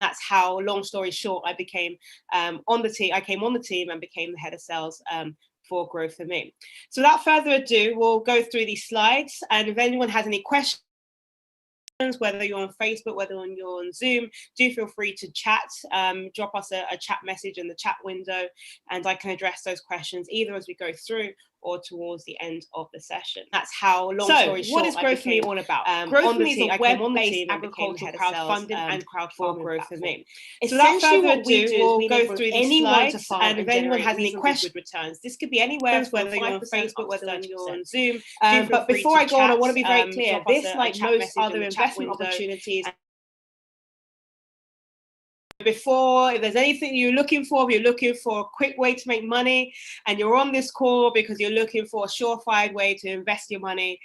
that's how, long story short, I became on the team. I came on the team and became the head of sales for Growth for Me. So without further ado, we'll go through these slides. And if anyone has any questions, whether you're on Facebook, whether you're on Zoom, do feel free to chat, drop us a chat message in the chat window, and I can address those questions either as we go through or towards the end of the session. That's how, long story short, what is Growth for Me all about? Growth for Me is a web-based agricultural crowdfunding and crowdfarming Growth for Me. Essentially, what we do is we'll go through these slides, and if anyone has any questions, returns. This could be anywhere, whether you're on Facebook, whether you're on Zoom. But before I go on, I want to be very clear. This, like most other investment opportunities, before, if there's anything you're looking for, if you're looking for a quick way to make money and you're on this call because you're looking for a surefire way to invest your money,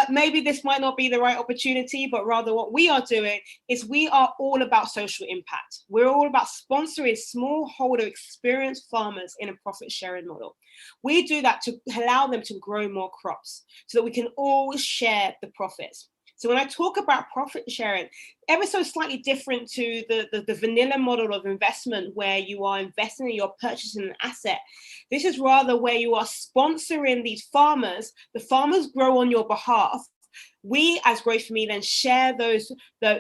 maybe this might not be the right opportunity, but rather what we are doing is we are all about social impact. We're all about sponsoring smallholder experienced farmers in a profit sharing model. We do that to allow them to grow more crops so that we can all share the profits. So when I talk about profit sharing, ever so slightly different to the vanilla model of investment where you are investing, you're purchasing an asset. This is rather where you are sponsoring these farmers. The farmers grow on your behalf. We, as Growth for Me, then share those,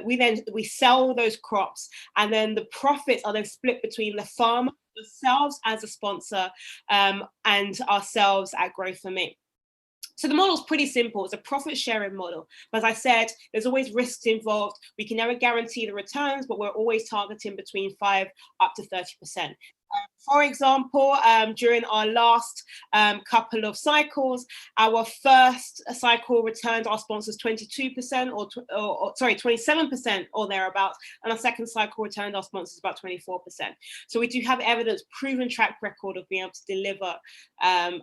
we sell those crops, and then the profits are then split between the farmer, themselves as a sponsor, and ourselves at Growth for Me. So the model is pretty simple. It's a profit sharing model. But as I said, there's always risks involved. We can never guarantee the returns, but we're always targeting between 5 up to 30%. For example, during our last couple of cycles, our first cycle returned our sponsors 22% or 27% or thereabouts, and our second cycle returned our sponsors about 24%. So we do have evidence, proven track record of being able to deliver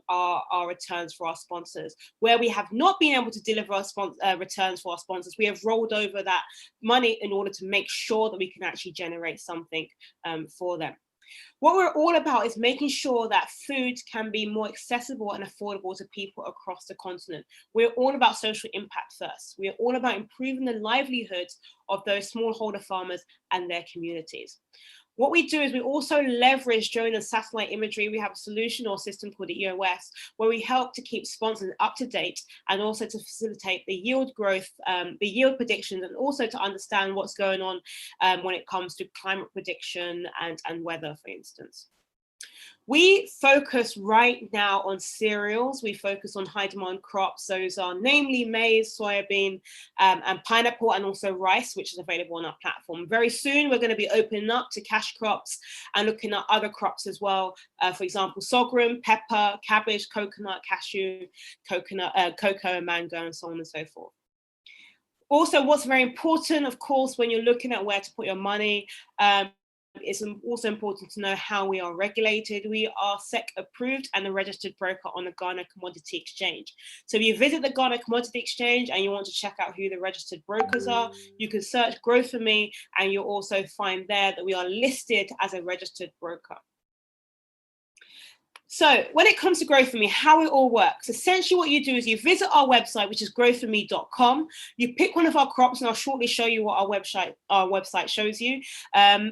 our returns for our sponsors. Where we have not been able to deliver our returns for our sponsors, we have rolled over that money in order to make sure that we can actually generate something for them. What we're all about is making sure that food can be more accessible and affordable to people across the continent. We're all about social impact first. We're all about improving the livelihoods of those smallholder farmers and their communities. What we do is we also leverage drone and satellite imagery. We have a solution or system called the EOS, where we help to keep sponsors up to date and also to facilitate the yield growth, the yield predictions, and also to understand what's going on when it comes to climate prediction and weather, for instance. We focus right now on cereals. We focus on high demand crops. Those are namely maize, soybean, and pineapple, and also rice, which is available on our platform. Very soon, we're going to be opening up to cash crops and looking at other crops as well. For example, sorghum, pepper, cabbage, coconut, cashew, cocoa, mango, and so on and so forth. Also, what's very important, of course, when you're looking at where to put your money, it's also important to know how we are regulated. We are SEC approved and a registered broker on the Ghana Commodity Exchange. So if you visit the Ghana Commodity Exchange and you want to check out who the registered brokers are, you can search Growth for Me, and you'll also find there that we are listed as a registered broker. So when it comes to Growth for Me, how it all works, essentially what you do is you visit our website, which is growthforme.com. You pick one of our crops, and I'll shortly show you what our website shows you.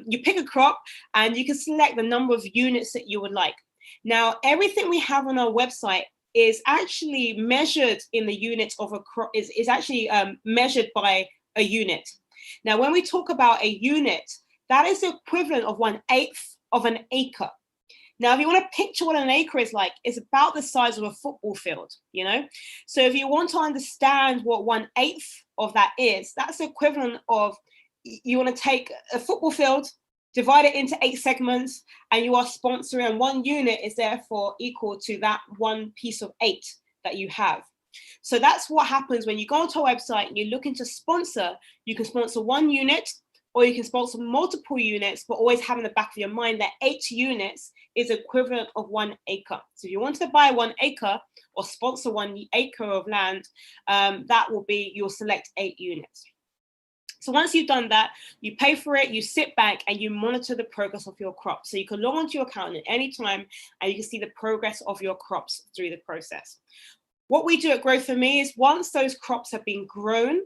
You pick a crop and you can select the number of units that you would like. Now, everything we have on our website is actually measured in the units of a crop, is actually measured by a unit. Now, when we talk about a unit, that is the equivalent of 1/8 of an acre. Now, if you want to picture what an acre is like, it's about the size of a football field, you know? So if you want to understand what 1/8 of that is, that's the equivalent of, you want to take a football field, divide it into 8 segments, and you are sponsoring, and 1 unit is therefore equal to that 1 piece of 8 that you have. So that's what happens when you go onto our website and you're looking to sponsor. You can sponsor 1 unit, or you can sponsor multiple units, but always have in the back of your mind that 8 units is equivalent of 1 acre. So if you wanted to buy 1 acre or sponsor 1 acre of land, that will be, you'll select 8 units. So once you've done that, you pay for it, you sit back and you monitor the progress of your crop. So you can log onto your account at any time and you can see the progress of your crops through the process. What we do at Growth for Me is once those crops have been grown,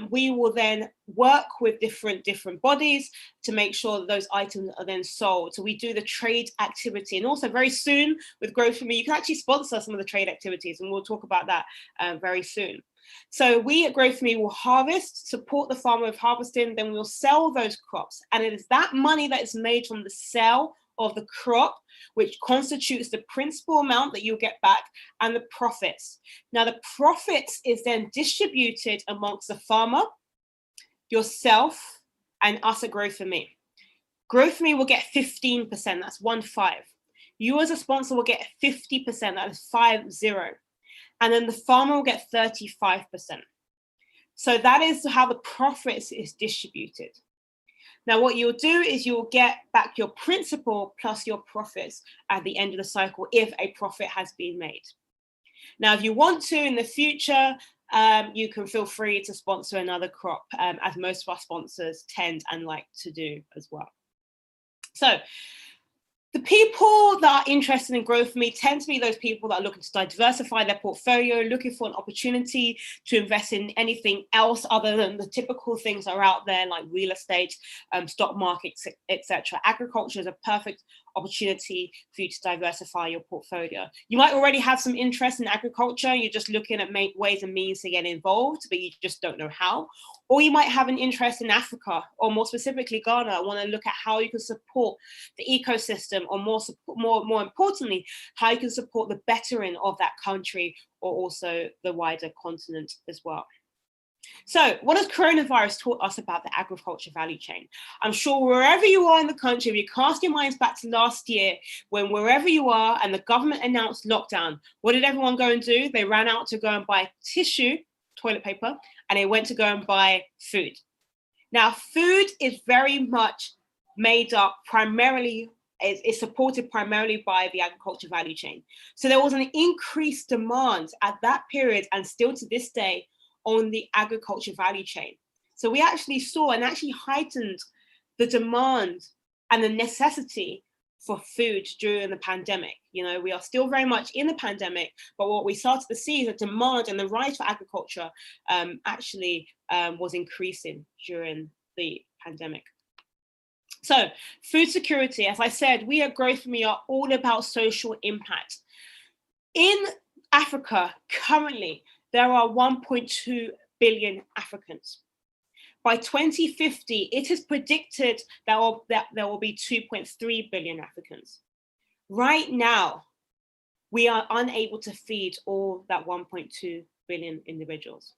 We will then work with different bodies to make sure that those items are then sold. So we do the trade activity, and also very soon with Grow For Me, you can actually sponsor some of the trade activities, and we'll talk about that very soon. So we at Grow For Me will harvest, support the farmer with harvesting, then we'll sell those crops, and it is that money that is made from the sale of the crop which constitutes the principal amount that you'll get back, and the profits. Now the profits is then distributed amongst the farmer, yourself, and us at Grow For Me. Grow For Me will get 15%, that's 1-5. You as a sponsor will get 50%, that is 5-0. And then the farmer will get 35%. So that is how the profits is distributed. Now, what you'll do is you'll get back your principal plus your profits at the end of the cycle if a profit has been made. Now, if you want to in the future, you can feel free to sponsor another crop, as most of our sponsors tend and like to do as well. So the people that are interested in Grow For Me tend to be those people that are looking to diversify their portfolio, looking for an opportunity to invest in anything else other than the typical things that are out there like real estate, stock markets, etc. Agriculture is a perfect opportunity for you to diversify your portfolio. You might already have some interest in agriculture. You're just looking at ways and means to get involved, but you just don't know how. Or you might have an interest in Africa, or more specifically Ghana, want to look at how you can support the ecosystem, or more importantly, how you can support the bettering of that country, or also the wider continent as well. So what has coronavirus taught us about the agriculture value chain? I'm sure wherever you are in the country, if you cast your minds back to last year, when wherever you are and the government announced lockdown, what did everyone go and do? They ran out to go and buy tissue, toilet paper, and they went to go and buy food. Now, food is very much made up primarily, is supported primarily by the agriculture value chain. So there was an increased demand at that period, and still to this day, on the agriculture value chain. So we actually saw and actually heightened the demand and the necessity for food during the pandemic. You know, we are still very much in the pandemic, but what we started to see is that demand and the rise for agriculture actually was increasing during the pandemic. So food security, as I said, we at Grow For Me are all about social impact. In Africa, currently, there are 1.2 billion Africans. By 2050, it is predicted that there will be 2.3 billion Africans. Right now, we are unable to feed all that 1.2 billion individuals.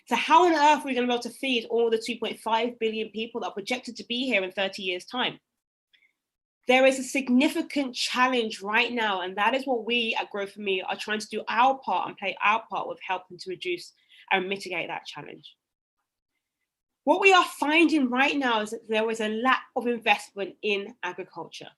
So how on earth are we going to be able to feed all the 2.5 billion people that are projected to be here in 30 years' time? There is a significant challenge right now, and that is what we at Grow For Me are trying to do our part and play our part with helping to reduce and mitigate that challenge. What we are finding right now is that there is a lack of investment in agriculture.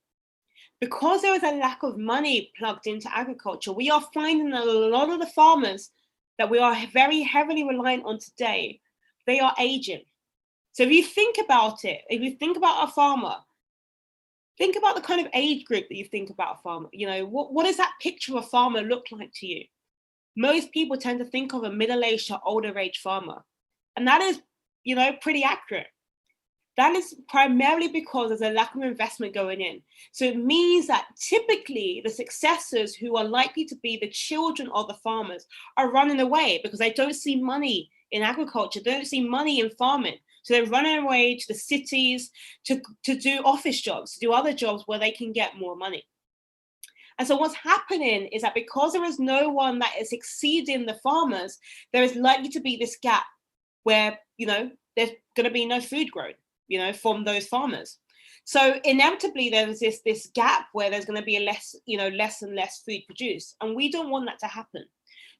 Because there is a lack of money plugged into agriculture, we are finding that a lot of the farmers that we are very heavily reliant on today, they are aging. So if you think about it, if you think about a farmer, think about the kind of age group that you think about a farmer. You know, what does that picture of a farmer look like to you? Most people tend to think of a middle-aged or older age farmer. And that is, you know, pretty accurate. That is primarily because there's a lack of investment going in. So it means that typically the successors who are likely to be the children of the farmers are running away because they don't see money in agriculture, they don't see money in farming. So they're running away to the cities to do office jobs, to do other jobs where they can get more money. And so what's happening is that because there is no one that is exceeding the farmers, there is likely to be this gap where, you know, there's going to be no food grown, you know, from those farmers. So inevitably there's this gap where there's going to be less and less food produced. And we don't want that to happen.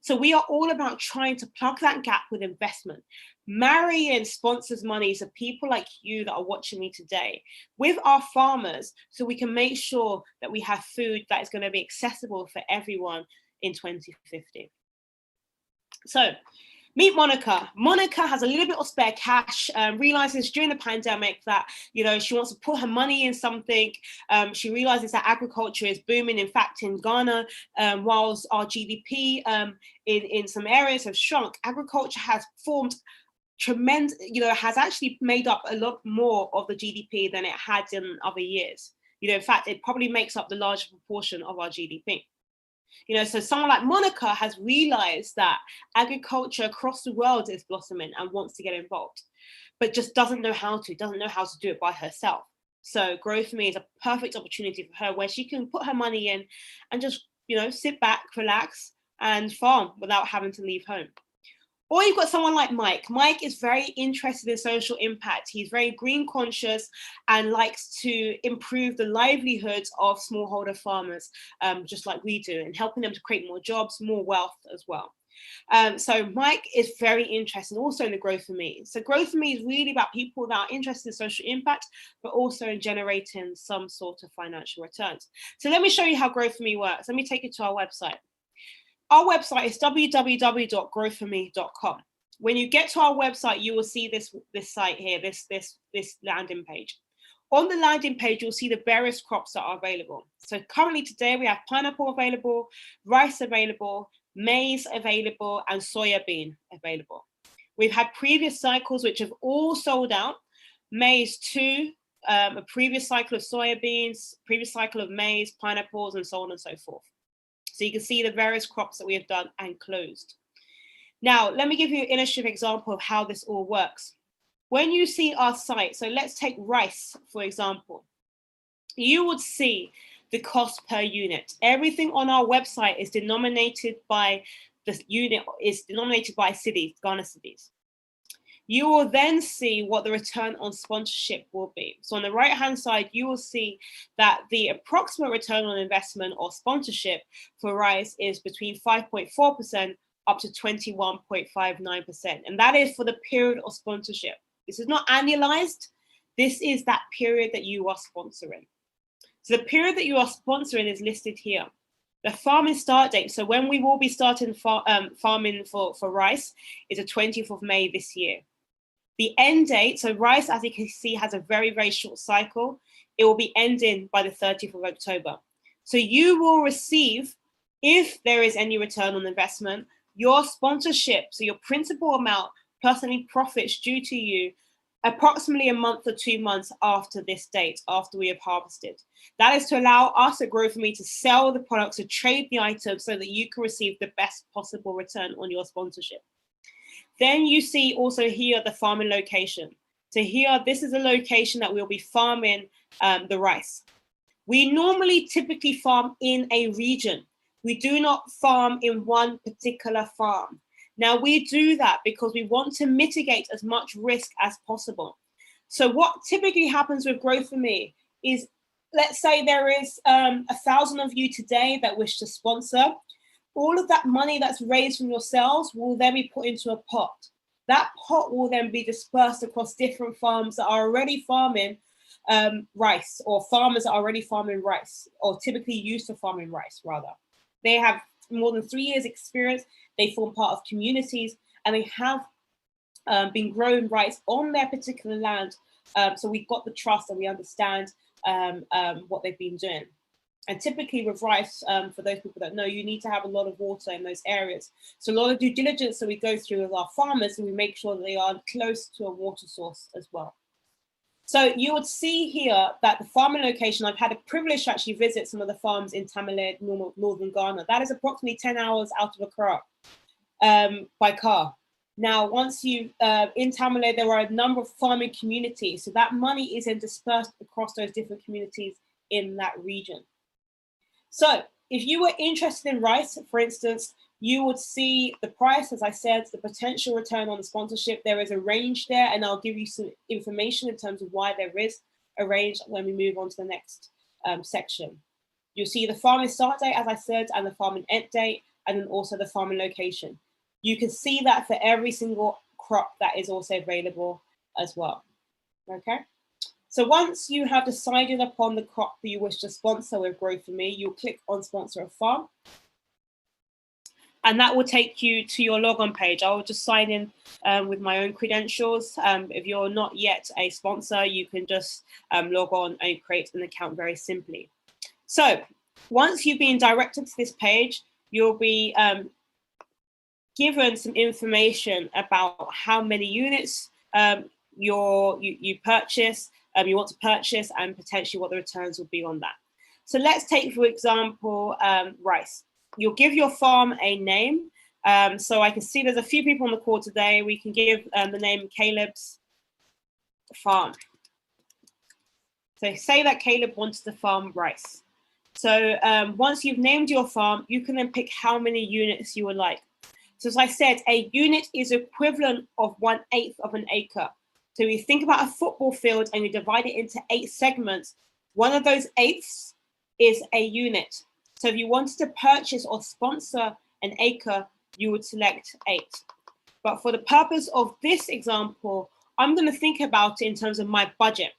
So we are all about trying to plug that gap with investment, marrying sponsors' monies of people like you that are watching me today with our farmers, so we can make sure that we have food that is going to be accessible for everyone in 2050. So meet Monica. Monica has a little bit of spare cash, realizes during the pandemic that, you know, she wants to put her money in something. She realizes that agriculture is booming. In fact, in Ghana, whilst our GDP in some areas have shrunk, agriculture has formed tremendous, has actually made up a lot more of the GDP than it had in other years. In fact, it probably makes up the larger proportion of our GDP. So someone like Monica has realized that agriculture across the world is blossoming and wants to get involved, but just doesn't know how to do it by herself. So Grow For Me is a perfect opportunity for her, where she can put her money in and just, sit back, relax, and farm without having to leave home. Or you've got someone like Mike. Mike is very interested in social impact. He's very green conscious and likes to improve the livelihoods of smallholder farmers, just like we do, and helping them to create more jobs, more wealth as well. So Mike is very interested also in the Grow For Me. So Grow For Me is really about people that are interested in social impact, but also in generating some sort of financial returns. So let me show you how Grow For Me works. Let me take you to our website. Our website is www.growforme.com. When you get to our website, you will see this site here, this landing page. On the landing page, you'll see the various crops that are available. So currently today we have pineapple available, rice available, maize available, and soya bean available. We've had previous cycles which have all sold out. Maize 2, a previous cycle of soya beans, previous cycle of maize, pineapples, and so on and so forth. So you can see the various crops that we have done and closed. Now, let me give you an illustrative example of how this all works. When you see our site, so let's take rice, for example, you would see the cost per unit. Everything on our website is denominated by cities, Ghana cities. You will then see what the return on sponsorship will be. So on the right-hand side, you will see that the approximate return on investment or sponsorship for rice is between 5.4% up to 21.59%. And that is for the period of sponsorship. This is not annualized. This is that period that you are sponsoring. So the period that you are sponsoring is listed here. The farming start date, so when we will be starting farming for rice, is the 20th of May this year. The end date, so rice, as you can see, has a very, very short cycle. It will be ending by the 30th of October. So you will receive, if there is any return on investment, your sponsorship, so your principal amount plus any profits due to you, approximately a month or 2 months after this date, after we have harvested. That is to allow us at Grow For Me to sell the products, to trade the items so that you can receive the best possible return on your sponsorship. Then you see also here the farming location. So here, this is a location that we'll be farming the rice. We normally typically farm in a region. We do not farm in one particular farm. Now we do that because we want to mitigate as much risk as possible. So what typically happens with Grow For Me is, let's say there is 1,000 of you today that wish to sponsor. All of that money that's raised from yourselves will then be put into a pot. That pot will then be dispersed across different farms that are already farming rice, or farmers that are already farming rice, or typically used to farming rice, rather. They have more than 3 years experience, they form part of communities, and they have been growing rice on their particular land. So we've got the trust and we understand what they've been doing. And typically with rice, for those people that know, you need to have a lot of water in those areas. So a lot of due diligence that we go through with our farmers, and we make sure that they are close to a water source as well. So you would see here that the farming location, I've had a privilege to actually visit some of the farms in Tamale, northern Ghana. That is approximately 10 hours out of Accra by car. Now, once you, in Tamale, there are a number of farming communities. So that money is then dispersed across those different communities in that region. So if you were interested in rice, for instance, you would see the price, as I said, the potential return on the sponsorship. There is a range there, and I'll give you some information in terms of why there is a range when we move on to the next section. You'll see the farming start date, as I said, and the farming end date, and then also the farming location. You can see that for every single crop that is also available as well, okay? So once you have decided upon the crop that you wish to sponsor with Grow For Me, you'll click on Sponsor a Farm. And that will take you to your logon page. I will just sign in with my own credentials. If you're not yet a sponsor, you can just log on and create an account very simply. So once you've been directed to this page, you'll be given some information about how many units you purchase, you want to purchase, and potentially what the returns will be on that. So let's take, for example, rice. You'll give your farm a name. So I can see there's a few people on the call today. We can give the name Caleb's farm. So say that Caleb wants to farm rice. So once you've named your farm, you can then pick how many units you would like. So as I said, a unit is equivalent of 1/8 of an acre. So you think about a football field and you divide it into 8 segments. One of those eighths is a unit. So if you wanted to purchase or sponsor an acre, you would select 8. But for the purpose of this example, I'm going to think about it in terms of my budget.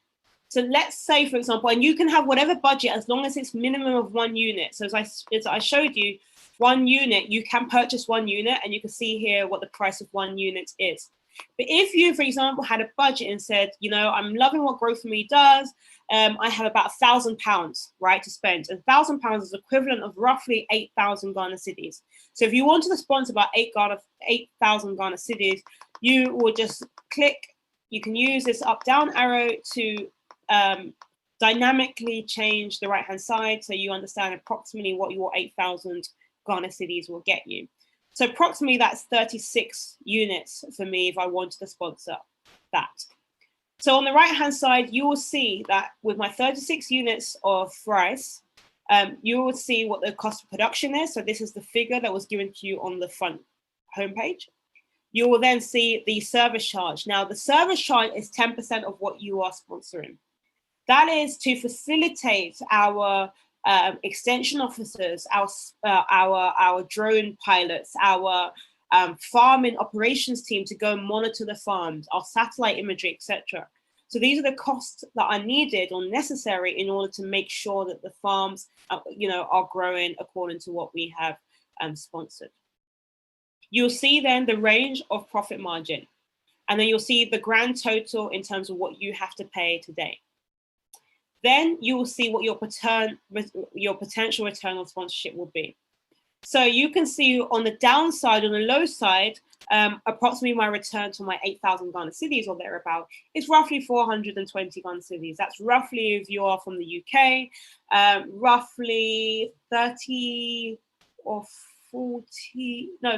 So let's say, for example, and you can have whatever budget as long as it's minimum of 1 unit. So as I showed you, 1 unit, you can purchase 1 unit, and you can see here what the price of 1 unit is. But if you, for example, had a budget and said, you know, I'm loving what Grow For Me does, I have about £1,000, right, to spend. And £1,000 is equivalent of roughly 8,000 Ghana cedis. So if you wanted to sponsor about 8,000 Ghana cedis, you will just click. You can use this up-down arrow to dynamically change the right-hand side, so you understand approximately what your 8,000 Ghana cedis will get you. So approximately that's 36 units for me if I wanted to sponsor that. So on the right-hand side, you will see that with my 36 units of rice, you will see what the cost of production is. So this is the figure that was given to you on the front homepage. You will then see the service charge. Now, the service charge is 10% of what you are sponsoring. That is to facilitate our extension officers, our drone pilots, our farming operations team to go and monitor the farms, our satellite imagery, etc. So these are the costs that are needed or necessary in order to make sure that the farms, are growing according to what we have sponsored. You'll see then the range of profit margin, and then you'll see the grand total in terms of what you have to pay today. Then you will see what your potential return on sponsorship will be. So you can see on the downside, on the low side, approximately my return to my 8,000 Ghana cedis or thereabout is roughly 420 Ghana cedis. That's roughly, if you are from the UK, roughly 30 or 40, no,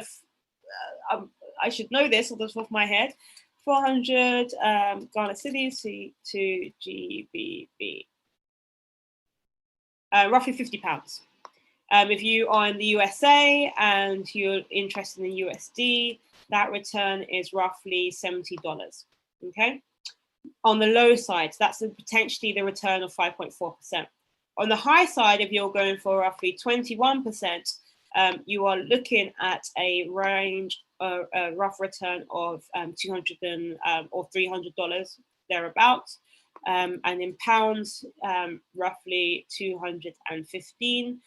I should know this off the top of my head, 400 Ghana cedis to GBP. Roughly £50. If you are in the USA and you're interested in USD, that return is roughly $70. Okay. On the low side, so that's potentially the return of 5.4%. On the high side, if you're going for roughly 21%, you are looking at a range, a rough return of $200 or $300 thereabouts. And in pounds, roughly £215.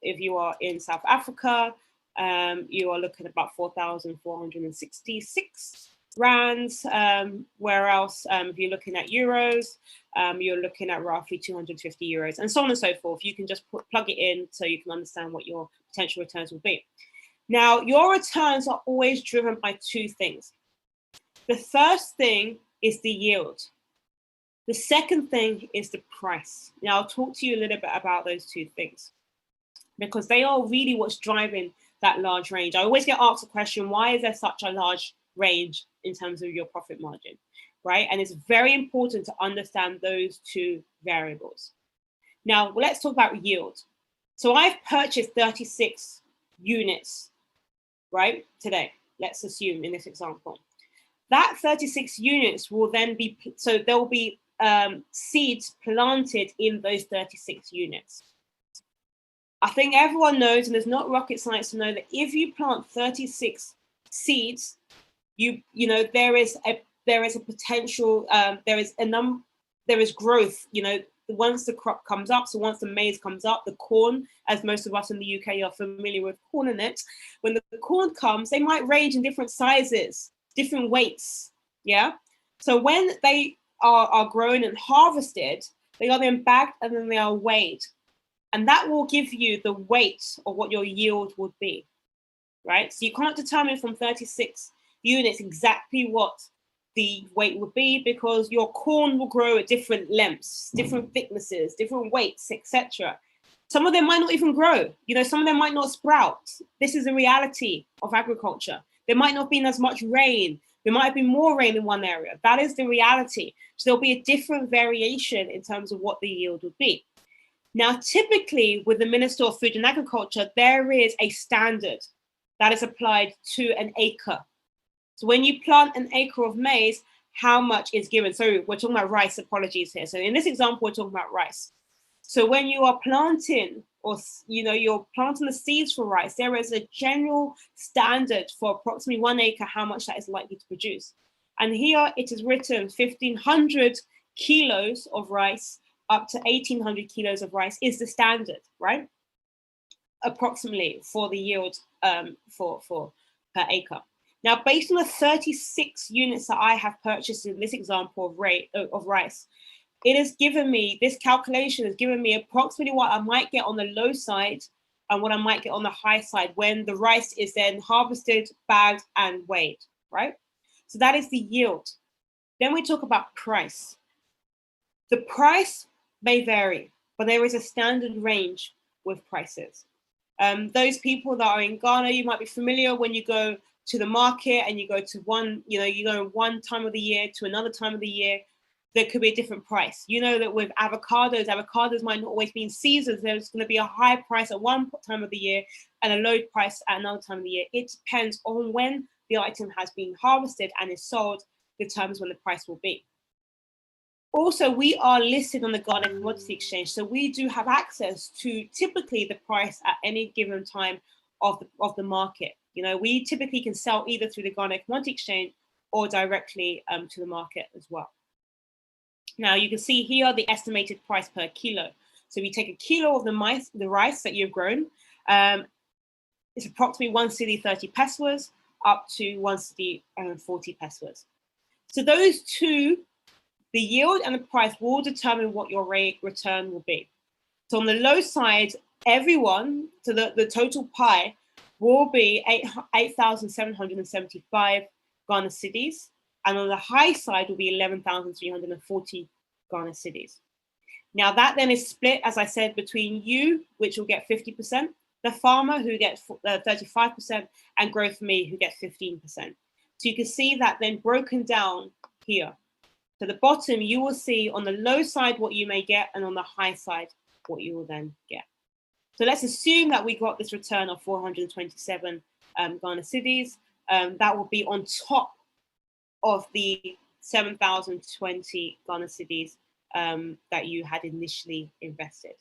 If you are in South Africa, you are looking at about 4,466 rands. Where else, if you're looking at euros, you're looking at roughly 250 euros, and so on and so forth. You can just plug it in so you can understand what your potential returns will be. Now, your returns are always driven by 2 things. The first thing is the yield. The second thing is the price. Now, I'll talk to you a little bit about those 2 things because they are really what's driving that large range. I always get asked the question, why is there such a large range in terms of your profit margin, right? And it's very important to understand those 2 variables. Now, let's talk about yield. So I've purchased 36 units, right, today. Let's assume in this example. That 36 units will then be, so there will be seeds planted in those 36 units. I think everyone knows, and there's not rocket science to know, that if you plant 36 seeds, there is a potential, there is growth, once the crop comes up. So once the maize comes up, the corn, as most of us in the UK are familiar with corn in it, when the corn comes, they might range in different sizes, different weights. Yeah. So when they are grown and harvested, they are then bagged and then they are weighed. And that will give you the weight of what your yield would be. right? So you can't determine from 36 units exactly what the weight would be, because your corn will grow at different lengths, different thicknesses, different weights, etc. Some of them might not even grow. You know, some of them might not sprout. This is the reality of agriculture. There might not have been as much rain. There might have been more rain in one area. That is the reality. So there'll be a different variation in terms of what the yield would be. Now, typically with the Minister of Food and Agriculture, there is a standard that is applied to an acre. So when you plant an acre of maize, how much is given? So we're talking about rice, apologies here. So in this example, we're talking about rice. So when you are planting, or you're planting the seeds for rice, there is a general standard for approximately 1 acre, how much that is likely to produce. And here it is written 1,500 kilos of rice up to 1,800 kilos of rice is the standard, right? Approximately for the yield for per acre. Now, based on the 36 units that I have purchased in this example of rice, it has given me, this calculation has given me approximately what I might get on the low side and what I might get on the high side when the rice is then harvested, bagged, and weighed, right? So that is the yield. Then we talk about price. The price may vary, but there is a standard range with prices. Those people that are in Ghana, you might be familiar when you go to the market and you go to you go one time of the year to another time of the year, there could be a different price. You know that with avocados might not always be in seasons. There's going to be a high price at one time of the year and a low price at another time of the year. It depends on when the item has been harvested and is sold, determines when the price will be. Also, we are listed on the Ghana Commodity Exchange, so we do have access to typically the price at any given time of the market. You know, we typically can sell either through the Ghana Commodity Exchange or directly to the market as well. Now, you can see here the estimated price per kilo. So if you take a kilo of the rice that you've grown, it's approximately 1 cedi 30 pesewas up to 1 cedi 40 pesewas. So those two, the yield and the price, will determine what your rate return will be. So on the low side, so the total pie will be 8,775 Ghana cedis. And on the high side will be 11,340 Ghana cedis. Now that then is split, as I said, between you, which will get 50%, the farmer who gets 35%, and Grow For Me who gets 15%. So you can see that then broken down here. So the bottom, you will see on the low side what you may get, and on the high side what you will then get. So let's assume that we got this return of 427 Ghana cedis. That will be on top of the 7,020 Ghana cedis that you had initially invested.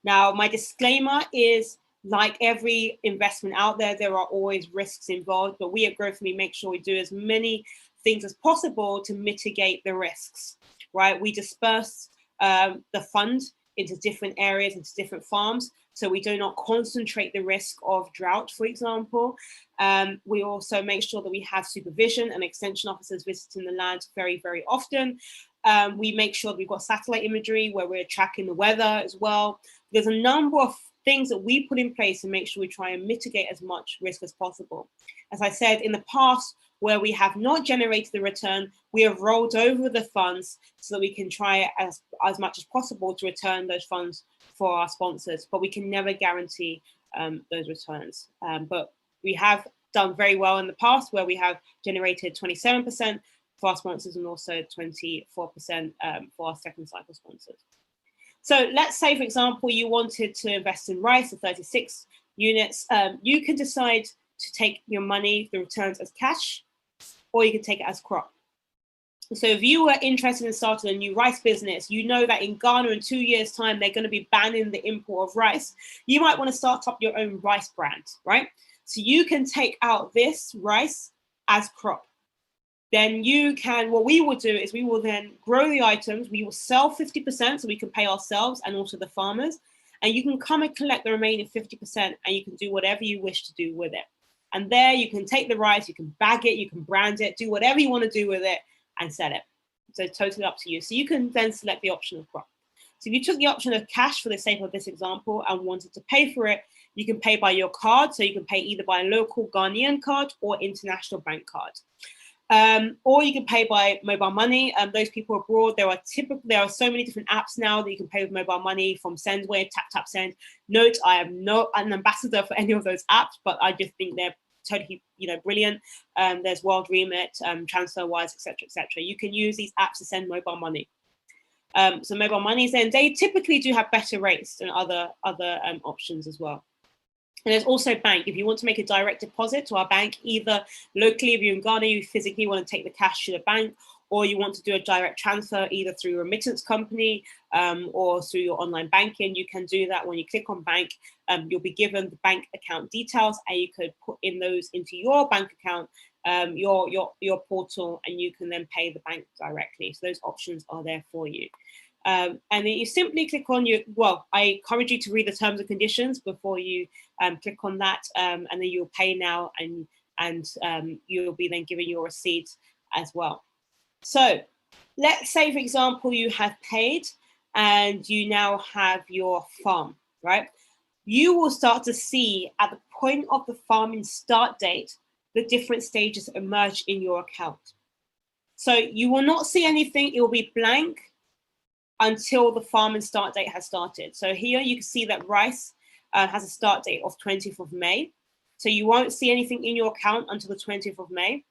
Now, my disclaimer is, like every investment out there, there are always risks involved, but we at Grow For Me make sure we do as many things as possible to mitigate the risks, right? We disperse the fund into different areas, into different farms, so we do not concentrate the risk of drought, for example. We also make sure that we have supervision and extension officers visiting the land very, very often. We make sure that we've got satellite imagery where we're tracking the weather as well. There's a number of things that we put in place to make sure we try and mitigate as much risk as possible. As I said, in the past, where we have not generated the return, we have rolled over the funds so that we can try as much as possible to return those funds for our sponsors, but we can never guarantee those returns. But we have done very well in the past, where we have generated 27% for our sponsors and also 24% for our second cycle sponsors. So let's say, for example, you wanted to invest in rice at 36 units. You can decide to take your money, the returns, as cash, or you can take it as crop. So if you were interested in starting a new rice business, you know that in Ghana in 2 years' time, they're going to be banning the import of rice. You might want to start up your own rice brand, right? So you can take out this rice as crop. Then you can, what we will do is we will then grow the items. We will sell 50% so we can pay ourselves and also the farmers. And you can come and collect the remaining 50% and you can do whatever you wish to do with it. And there you can take the rice, you can bag it, you can brand it, do whatever you want to do with it and sell it. So totally up to you. So you can then select the option of crop. So if you took the option of cash for the sake of this example and wanted to pay for it, You can pay by your card, so you can pay either by a local Ghanaian card or international bank card. Or you can pay by mobile money. Those people abroad, there are so many different apps now that you can pay with mobile money, from Sendwave, Tap Send. Note, I am not an ambassador for any of those apps, but I just think they're totally, brilliant. There's World Remit, TransferWise, etc., etc. You can use these apps to send mobile money. So mobile monies, then they typically do have better rates than other options as well. And there's also bank. If you want to make a direct deposit to our bank, either locally, if you're in Ghana, you physically want to take the cash to the bank, or you want to do a direct transfer either through a remittance company or through your online banking, you can do that. When you click on bank, you'll be given the bank account details, and you could put in those into your bank account, your portal, and you can then pay the bank directly. So those options are there for you. And then you simply click on I encourage you to read the terms and conditions before you click on that, and then you'll pay now, and you'll be then given your receipt as well. So let's say, for example, you have paid and you now have your farm, right? You will start to see at the point of the farming start date, the different stages emerge in your account. So you will not see anything, it will be blank until the farming start date has started. So here you can see that rice has a start date of 20th of May. So you won't see anything in your account until the 20th of May.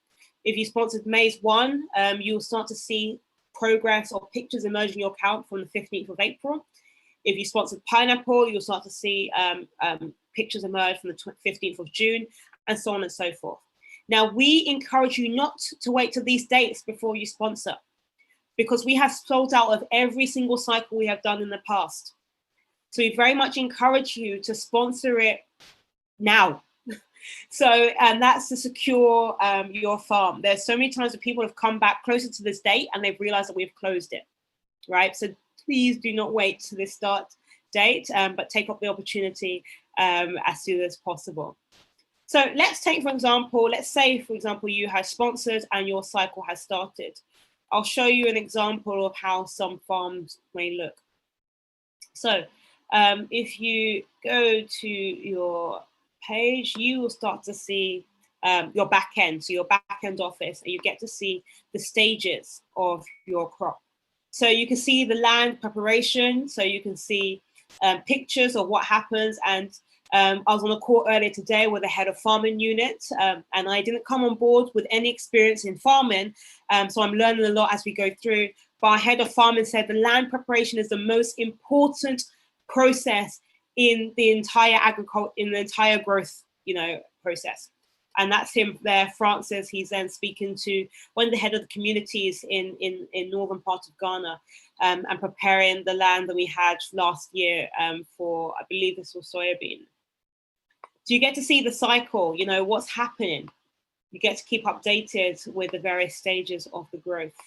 If you sponsored maize 1, you'll start to see progress or pictures emerge in your account from the 15th of April. If you sponsored pineapple, you'll start to see pictures emerge from the 15th of June, and so on and so forth. Now, we encourage you not to wait till these dates before you sponsor, because we have sold out of every single cycle we have done in the past. So we very much encourage you to sponsor it now. And that's to secure your farm. There's so many times that people have come back closer to this date and they've realized that we've closed it, right? So please do not wait to this start date, but take up the opportunity as soon as possible. So let's take, for example, you have sponsored and your cycle has started. I'll show you an example of how some farms may look. So if you go to your page, you will start to see your back end, so your back end office, and you get to see the stages of your crop. So you can see the land preparation, so you can see pictures of what happens. And I was on a call earlier today with the head of farming unit, and I didn't come on board with any experience in farming, so I'm learning a lot as we go through. But our head of farming said the land preparation is the most important process in the entire growth, process. And that's him there, Francis. He's then speaking to one of the head of the communities in northern part of Ghana, and preparing the land that we had last year for, I believe this was soybean. So you get to see the cycle, what's happening. You get to keep updated with the various stages of the growth.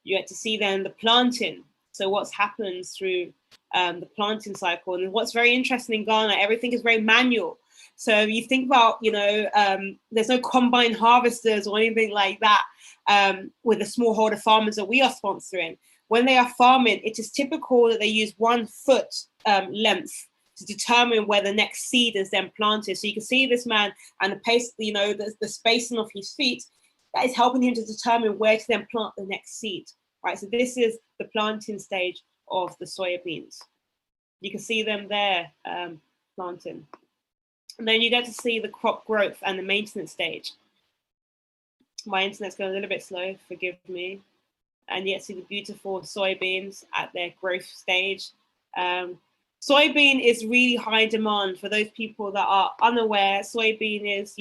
You get to see then the planting. So what's happened through the planting cycle. And what's very interesting in Ghana, everything is very manual. So you think about, there's no combine harvesters or anything like that with the smallholder farmers that we are sponsoring. When they are farming, it is typical that they use 1 foot length to determine where the next seed is then planted. So you can see this man and the pace, the spacing of his feet, that is helping him to determine where to then plant the next seed, right? So this is the planting stage of the soybeans. You can see them there planting. And then you get to see the crop growth and the maintenance stage. My internet's going a little bit slow, forgive me. And yet see the beautiful soybeans at their growth stage. Soybean is really high demand. For those people that are unaware, soybean is,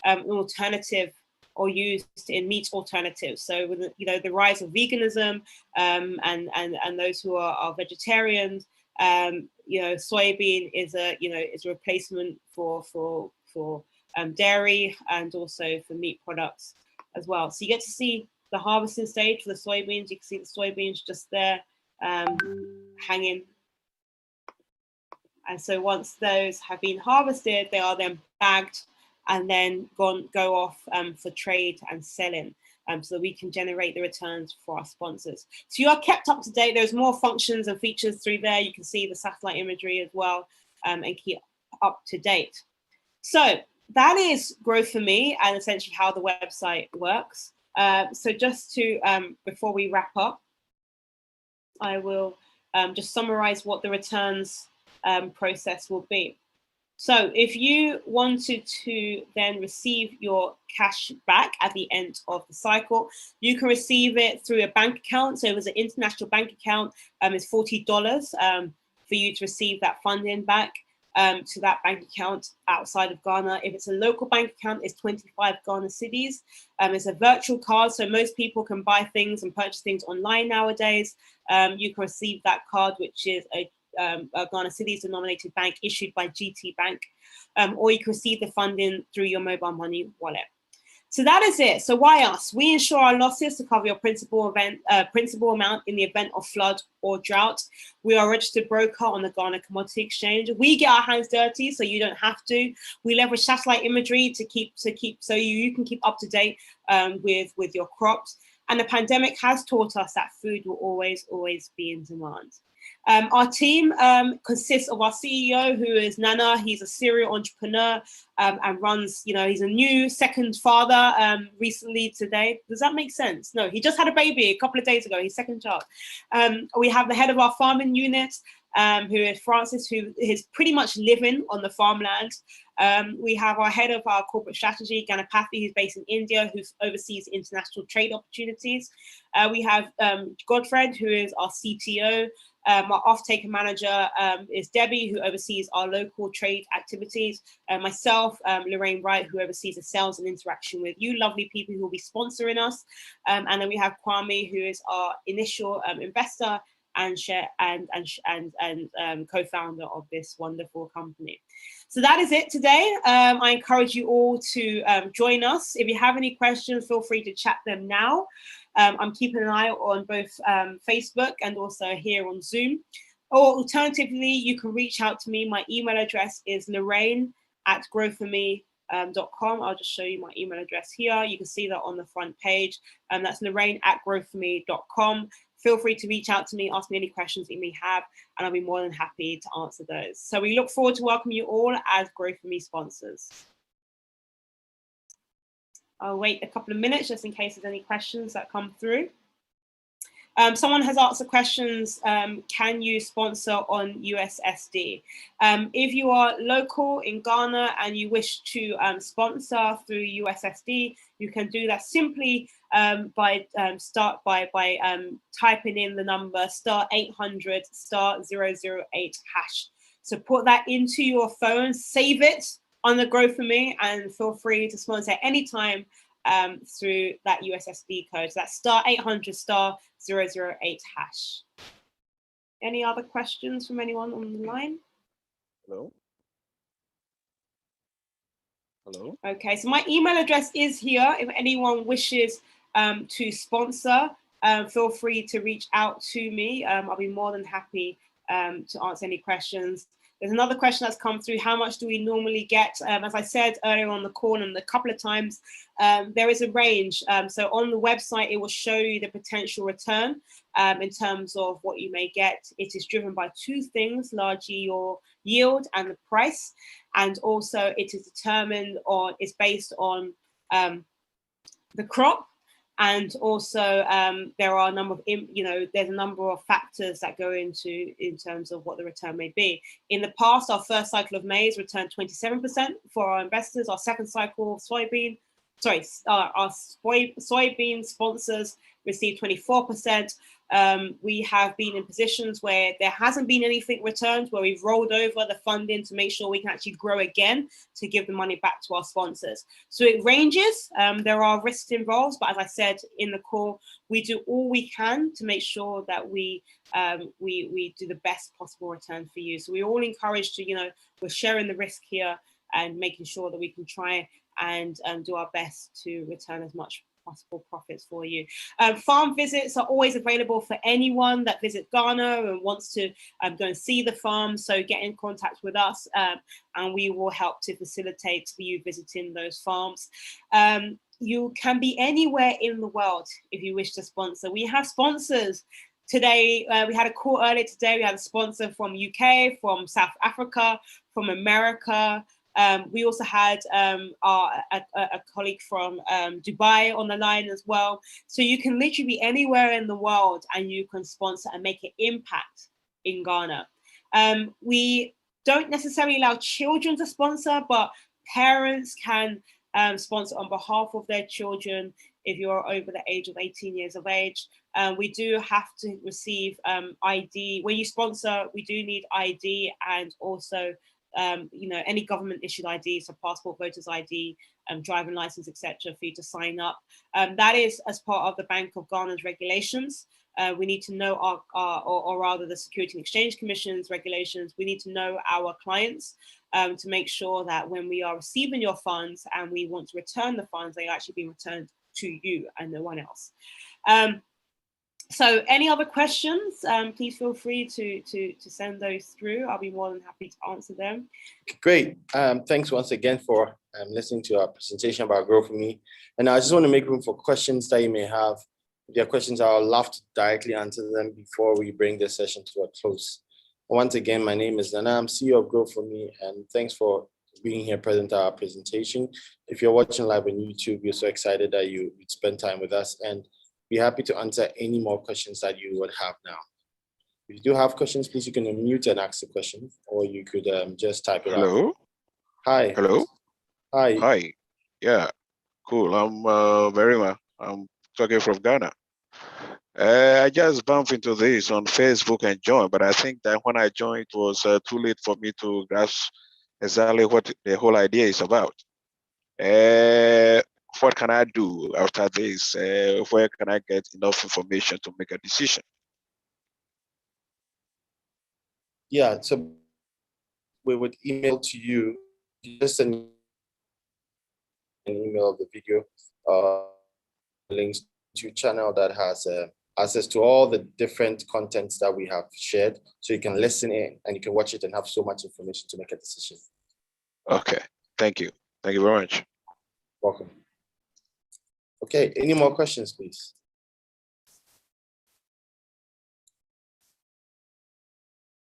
an alternative or used in meat alternatives. So with the rise of veganism and those who are vegetarians, soybean is a replacement for dairy and also for meat products as well. So you get to see the harvesting stage for the soybeans. You can see the soybeans just there hanging. And so once those have been harvested, they are then bagged and then go off for trade and selling, so that we can generate the returns for our sponsors. So you are kept up to date. There's more functions and features through there. You can see the satellite imagery as well, and keep up to date. So that is Growth for Me and essentially how the website works. So just to, before we wrap up, I will just summarize what the returns process will be. So if you wanted to then receive your cash back at the end of the cycle, you can receive it through a bank account. So it was an international bank account. It's $40 for you to receive that funding back to that bank account outside of Ghana. If it's a local bank account, it's 25 Ghana cedis. It's a virtual card, so most people can buy things and purchase things online nowadays. You can receive that card, which is a Ghana cedis denominated bank issued by GT Bank, or you can receive the funding through your mobile money wallet. So that is it. So why us? We insure our losses to cover your principal amount in the event of flood or drought. We are a registered broker on the Ghana Commodity Exchange. We get our hands dirty, so you don't have to. We leverage satellite imagery to keep so you can keep up to date with your crops. And the pandemic has taught us that food will always be in demand. Our team consists of our CEO, who is Nana. He's a serial entrepreneur and runs, he's a new second father recently today. Does that make sense? No, he just had a baby a couple of days ago, his second child. We have the head of our farming unit, who is Francis, who is pretty much living on the farmland. We have our head of our corporate strategy, Ganapathy, who's based in India, who oversees international trade opportunities. We have Godfred, who is our CTO. Our off-taker manager is Debbie, who oversees our local trade activities. Myself, Lorraine Wright, who oversees the sales and interaction with you lovely people who will be sponsoring us. And then we have Kwame, who is our initial investor and share and co-founder of this wonderful company. So that is it today. I encourage you all to join us. If you have any questions, feel free to chat them now. I'm keeping an eye on both Facebook and also here on Zoom. Or alternatively, you can reach out to me. My email address is lorraine@growforme.com. I'll just show you my email address here. You can see that on the front page. That's lorraine@growforme.com. Feel free to reach out to me, ask me any questions that you may have, and I'll be more than happy to answer those. So we look forward to welcoming you all as Growth for Me sponsors. I'll wait a couple of minutes just in case there's any questions that come through. Someone has asked the questions, can you sponsor on USSD? If you are local in Ghana and you wish to sponsor through USSD, you can do that simply by typing in the number *800 *008#. So put that into your phone, save it on the Grow For Me, and feel free to sponsor anytime through that USSD code. So that's *800 *008#. Any other questions from anyone on the line? Hello? Hello? Okay, so my email address is here. If anyone wishes to sponsor, feel free to reach out to me. I'll be more than happy to answer any questions. There's another question that's come through. How much do we normally get? As I said earlier on the call and a couple of times, there is a range. So on the website, it will show you the potential return in terms of what you may get. It is driven by two things, largely your yield and the price. And also it is determined on, it's based on the crop. And also there are a number of, there's a number of factors that go into in terms of what the return may be. In the past, our first cycle of maize returned 27% for our investors. Our second cycle of soybean sponsors received 24%. We have been in positions where there hasn't been anything returned, where we've rolled over the funding to make sure we can actually grow again to give the money back to our sponsors. So it ranges. There are risks involved, but as I said in the call, we do all we can to make sure that we do the best possible return for you. So we're all encouraged to, we're sharing the risk here and making sure that we can try and do our best to return as much possible profits for you. Farm visits are always available for anyone that visits Ghana and wants to go and see the farm. So get in contact with us and we will help to facilitate you visiting those farms. You can be anywhere in the world if you wish to sponsor. We have sponsors Today, we had a call earlier today. We had a sponsor from UK, from South Africa, from America. We also had a colleague from Dubai on the line as well. So you can literally be anywhere in the world and you can sponsor and make an impact in Ghana. We don't necessarily allow children to sponsor, but parents can sponsor on behalf of their children if you're over the age of 18 years of age. We do have to receive ID. When you sponsor, we do need ID and also any government issued ID, so passport, voters ID, driving license, etc., for you to sign up. That is as part of the Bank of Ghana's regulations. We need to know or rather the Security and Exchange Commission's regulations. We need to know our clients to make sure that when we are receiving your funds and we want to return the funds, they are actually being returned to you and no one else. So any other questions, please feel free to send those through. I'll be more than happy to answer them. Great. Thanks once again for listening to our presentation about Grow For Me. And I just want to make room for questions that you may have. If there are questions, I'll love to directly answer them before we bring this session to a close. Once again, my name is Nana. I'm CEO of Grow For Me, and thanks for being here present at our presentation. If you're watching live on YouTube, we're so excited that you spend time with us, and be happy to answer any more questions that you would have now. If you do have questions, please, you can unmute and ask the question, or you could just type it out. Hello. Hi. Hello. Hi. Hi. Yeah. Cool. I'm Verima. I'm talking from Ghana. I just bumped into this on Facebook and joined, but I think that when I joined, it was too late for me to grasp exactly what the whole idea is about. What can I do after this? Where can I get enough information to make a decision? Yeah, so we would email to you, just an email of the video, links to channel that has access to all the different contents that we have shared. So you can listen in and you can watch it and have so much information to make a decision. Okay, thank you. Thank you very much. Welcome. Okay, any more questions, please?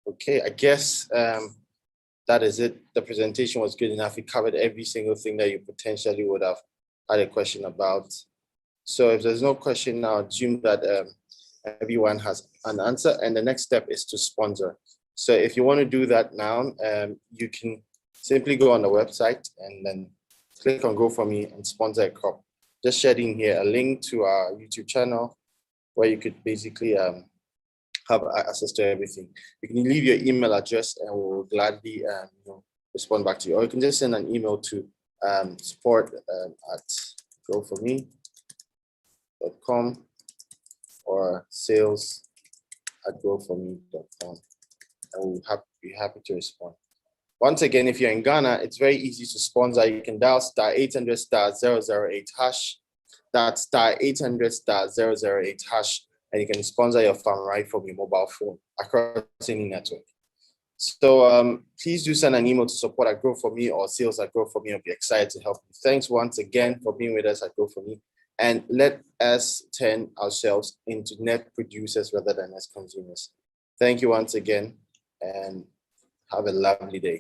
Okay, I guess that is it. The presentation was good enough. We covered every single thing that you potentially would have had a question about. So if there's no question, I'll assume that everyone has an answer, and the next step is to sponsor. So if you want to do that now, you can simply go on the website and then click on Grow For Me and sponsor a crop. Just sharing here a link to our YouTube channel where you could basically have access to everything. You can leave your email address and we'll gladly respond back to you. Or you can just send an email to support at growforme.com or sales@growforme.com, and we'll be happy to respond. Once again, if you're in Ghana, it's very easy to sponsor. You can dial *800*008#. That's *800*008#, and you can sponsor your farm right from your mobile phone across any network. So please do send an email to support@growforme or sales@growforme. I'll be excited to help you. Thanks once again for being with us at Grow For Me, and let us turn ourselves into net producers rather than as consumers. Thank you once again, and have a lovely day.